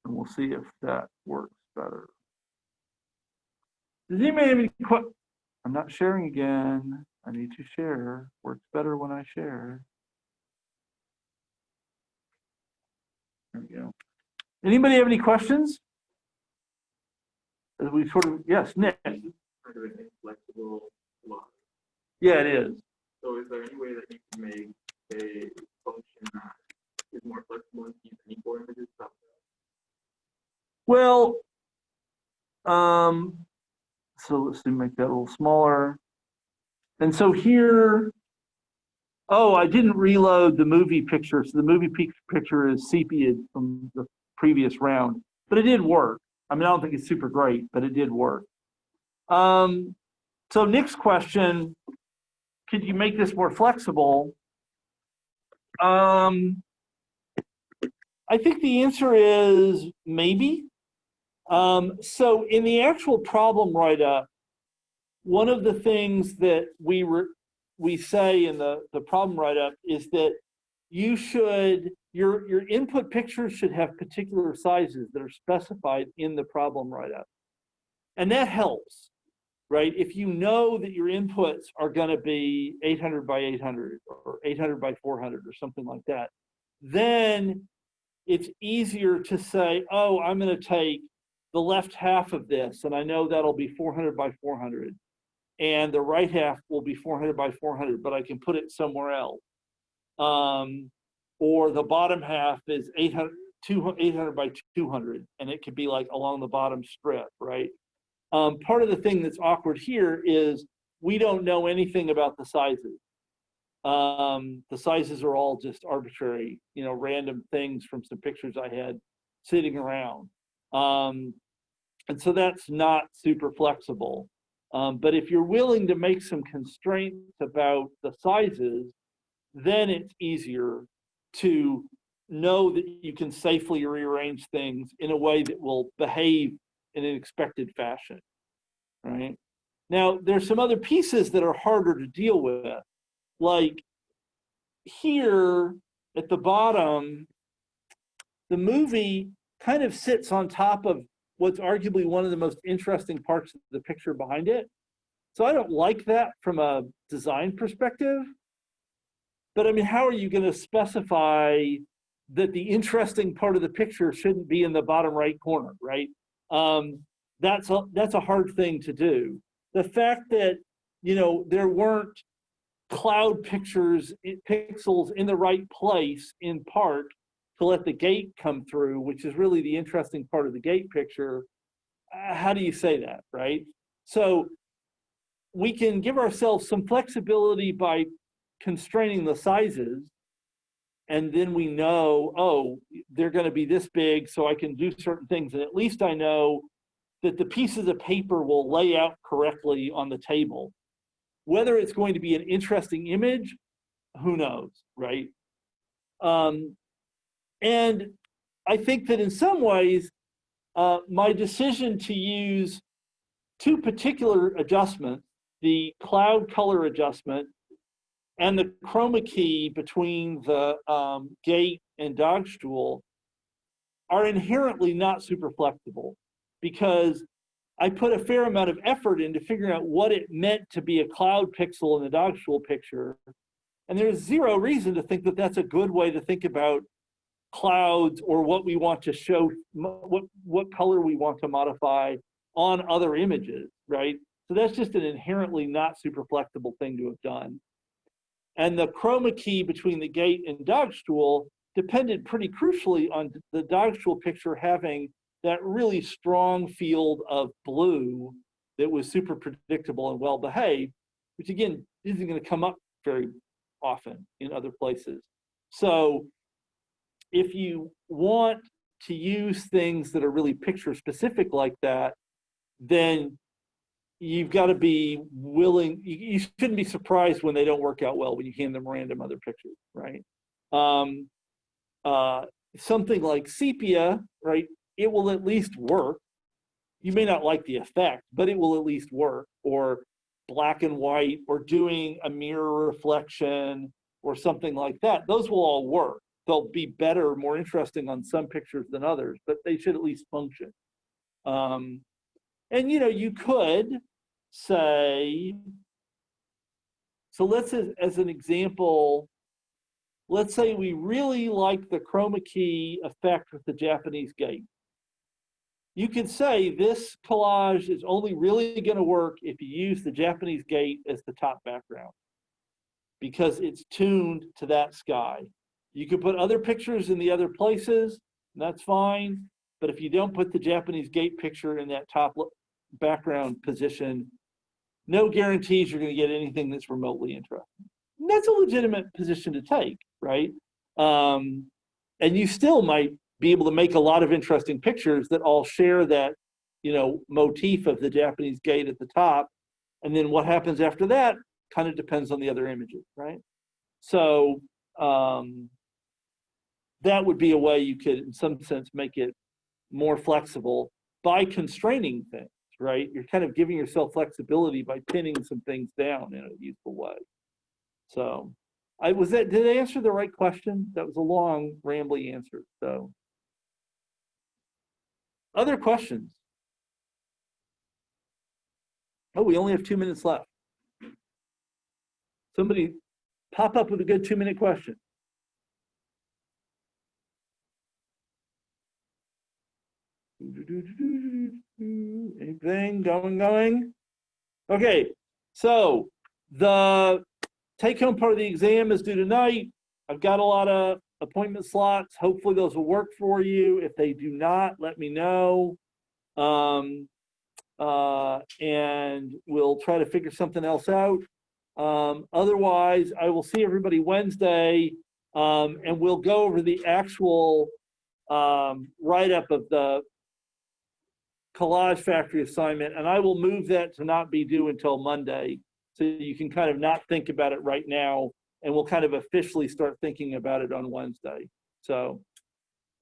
And we'll see if that works better. Does anybody have any questions? I'm not sharing again. I need to share. Works better when I share. There we go. Anybody have any questions? As we sort of, yes, Nick. Kind of an inflexible law. Yeah, it is. So is there any way that you can make a function that is more flexible and keep any four images? Well, so let's make that a little smaller. And so here, oh, I didn't reload the movie picture. So the movie picture is sepia from the previous round, but it did work. I mean, I don't think it's super great, but it did work. So Nick's question, could you make this more flexible? I think the answer is maybe. So in the actual problem write-up, one of the things that we say in the problem write-up is that you should, your input pictures should have particular sizes that are specified in the problem write-up. And that helps, right? If you know that your inputs are gonna be 800 by 800 or 800 by 400 or something like that, then it's easier to say, oh, I'm gonna take the left half of this, and I know that'll be 400 by 400. And the right half will be 400 by 400, but I can put it somewhere else. Or the bottom half is 800 by 200, and it could be like along the bottom strip, right? Part of the thing that's awkward here is we don't know anything about the sizes. The sizes are all just arbitrary, you know, random things from some pictures I had sitting around. And so that's not super flexible. But if you're willing to make some constraints about the sizes, then it's easier to know that you can safely rearrange things in a way that will behave in an expected fashion, right? Now, there's some other pieces that are harder to deal with. Like here at the bottom, the movie kind of sits on top of what's arguably one of the most interesting parts of the picture behind it. So I don't like that from a design perspective. But I mean, how are you going to specify that the interesting part of the picture shouldn't be in the bottom right corner, right? That's a hard thing to do. The fact that, you know, there weren't cloud pixels in the right place in part to let the gate come through, which is really the interesting part of the gate picture. How do you say that, right? So we can give ourselves some flexibility by constraining the sizes, and then we know, oh, they're going to be this big, so I can do certain things, and at least I know that the pieces of paper will lay out correctly on the table. Whether it's going to be an interesting image, who knows, right? And I think that in some ways, my decision to use two particular adjustments, the cloud color adjustment and the chroma key between the gate and dog stool, are inherently not super flexible, because I put a fair amount of effort into figuring out what it meant to be a cloud pixel in the dog stool picture. And there's zero reason to think that that's a good way to think about clouds or what we want to show, what color we want to modify on other images, right? So that's just an inherently not super flexible thing to have done. And the chroma key between the gate and dog stool depended pretty crucially on the dog stool picture having that really strong field of blue that was super predictable and well behaved, which again isn't going to come up very often in other places. So if you want to use things that are really picture specific like that, then you've got to be willing. You shouldn't be surprised when they don't work out well when you hand them random other pictures, right? Something like sepia, right? It will at least work. You may not like the effect, but it will at least work. Or black and white, or doing a mirror reflection, or something like that. Those will all work. They'll be better, more interesting on some pictures than others, but they should at least function. And you know, you could say, so let's, as an example, let's say we really like the chroma key effect with the Japanese gate. You could say this collage is only really going to work if you use the Japanese gate as the top background, because it's tuned to that sky. You could put other pictures in the other places, that's fine. But if you don't put the Japanese gate picture in that top background position, no guarantees you're going to get anything that's remotely interesting. And that's a legitimate position to take, right? And you still might be able to make a lot of interesting pictures that all share that, you know, motif of the Japanese gate at the top. And then what happens after that kind of depends on the other images, right? So that would be a way you could, in some sense, make it more flexible by constraining things, right? You're kind of giving yourself flexibility by pinning some things down in a useful way. So did I answer the right question? That was a long, rambly answer. So other questions? Oh, we only have 2 minutes left. Somebody pop up with a good 2-minute question. Anything going? Okay, so the take-home part of the exam is due tonight. I've got a lot of appointment slots. Hopefully those will work for you. If they do not, let me know. And we'll try to figure something else out. Otherwise, I will see everybody Wednesday, and we'll go over the actual write-up of the Collage Factory assignment, and I will move that to not be due until Monday, so you can kind of not think about it right now, and we'll kind of officially start thinking about it on Wednesday. So,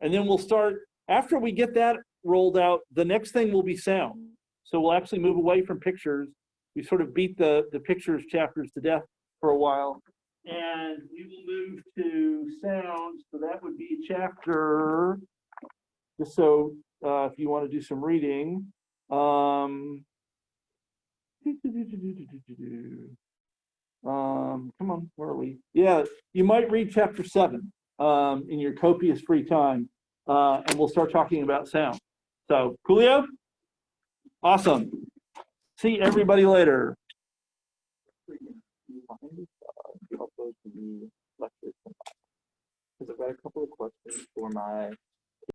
and then we'll start, after we get that rolled out, the next thing will be sound. So we'll actually move away from pictures. We sort of beat the pictures chapters to death for a while, and we will move to sound. So that would be chapter, just so if you want to do some reading. Come on, where are we? Yeah, you might read chapter 7 in your copious free time, and we'll start talking about sound. So, coolio? Awesome. See everybody later. Because I've got a couple of questions for my